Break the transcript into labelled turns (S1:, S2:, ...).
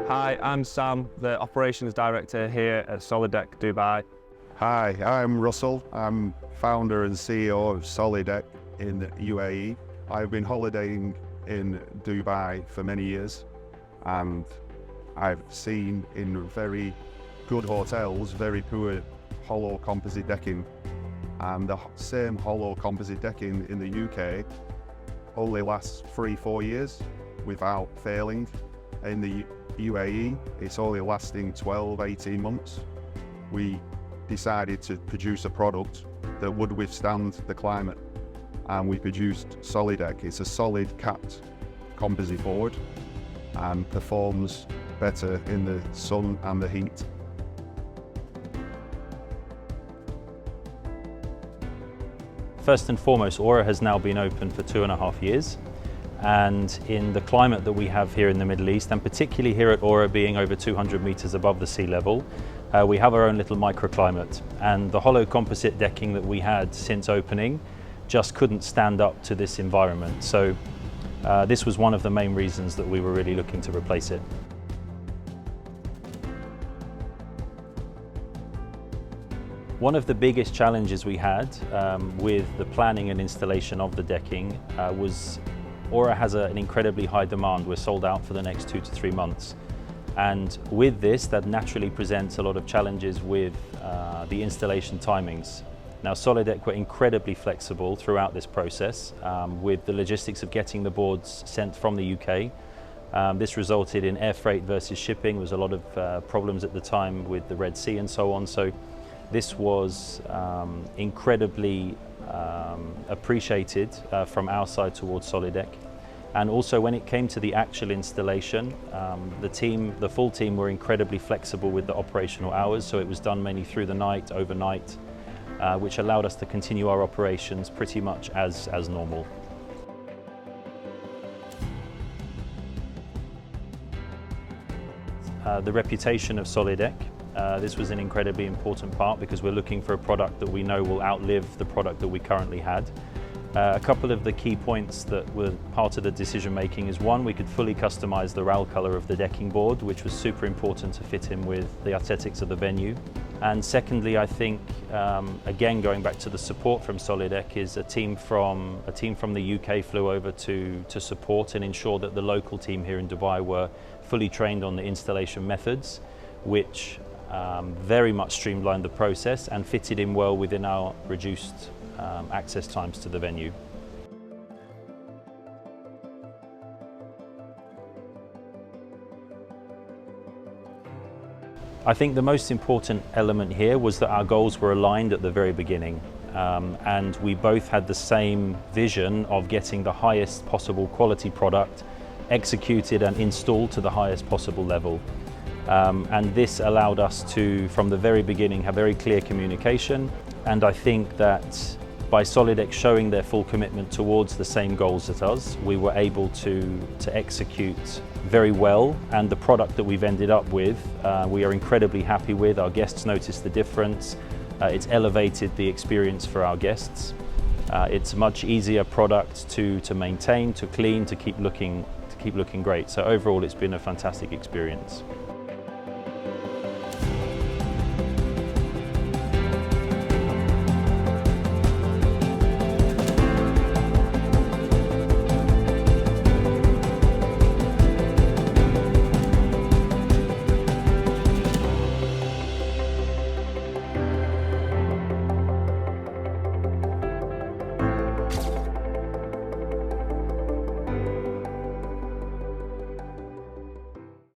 S1: Hi, I'm Sam, the Operations Director here at Solideck, Dubai.
S2: Hi, I'm Russell. I'm founder and CEO of Solideck in the UAE. I've been holidaying in Dubai for many years, and I've seen in very good hotels very poor hollow composite decking, and the same hollow composite decking in the UK only lasts 3-4 years without failing. In the UAE, it's only lasting 12-18 months. We decided to produce a product that would withstand the climate, and we produced Solideck. It's a solid capped composite board and performs better in the sun and the heat.
S3: First and foremost, Aura has now been open for 2.5 years. And in the climate that we have here in the Middle East, and particularly here at Aura being over 200 meters above the sea level, we have our own little microclimate. And the hollow composite decking that we had since opening just couldn't stand up to this environment. So this was one of the main reasons that we were really looking to replace it. One of the biggest challenges we had with the planning and installation of the decking was Aura has an incredibly high demand. We're sold out for the next 2 to 3 months. And with this, that naturally presents a lot of challenges with the installation timings. Now, Solideck were incredibly flexible throughout this process with the logistics of getting the boards sent from the UK. This resulted in air freight versus shipping. There was a lot of problems at the time with the Red Sea and so on. So this was incredibly appreciated from our side towards Solideck. And also when it came to the actual installation, the full team were incredibly flexible with the operational hours, so it was done mainly through the night, overnight, which allowed us to continue our operations pretty much as normal. The reputation of Solideck. This was an incredibly important part because we're looking for a product that we know will outlive the product that we currently had. A couple of the key points that were part of the decision making is, one, we could fully customize the RAL color of the decking board, which was super important to fit in with the aesthetics of the venue. And secondly, I think, again, going back to the support from Solideck, is a team from the UK flew over to support and ensure that the local team here in Dubai were fully trained on the installation methods, which very much streamlined the process and fitted in well within our reduced access times to the venue. I think the most important element here was that our goals were aligned at the very beginning, and we both had the same vision of getting the highest possible quality product executed and installed to the highest possible level. And this allowed us to, from the very beginning, have very clear communication. And I think that by Solideck showing their full commitment towards the same goals as us, we were able to execute very well. And the product that we've ended up with, we are incredibly happy with. Our guests noticed the difference. It's elevated the experience for our guests. It's a much easier product to maintain, to clean, to keep looking great. So overall, it's been a fantastic experience.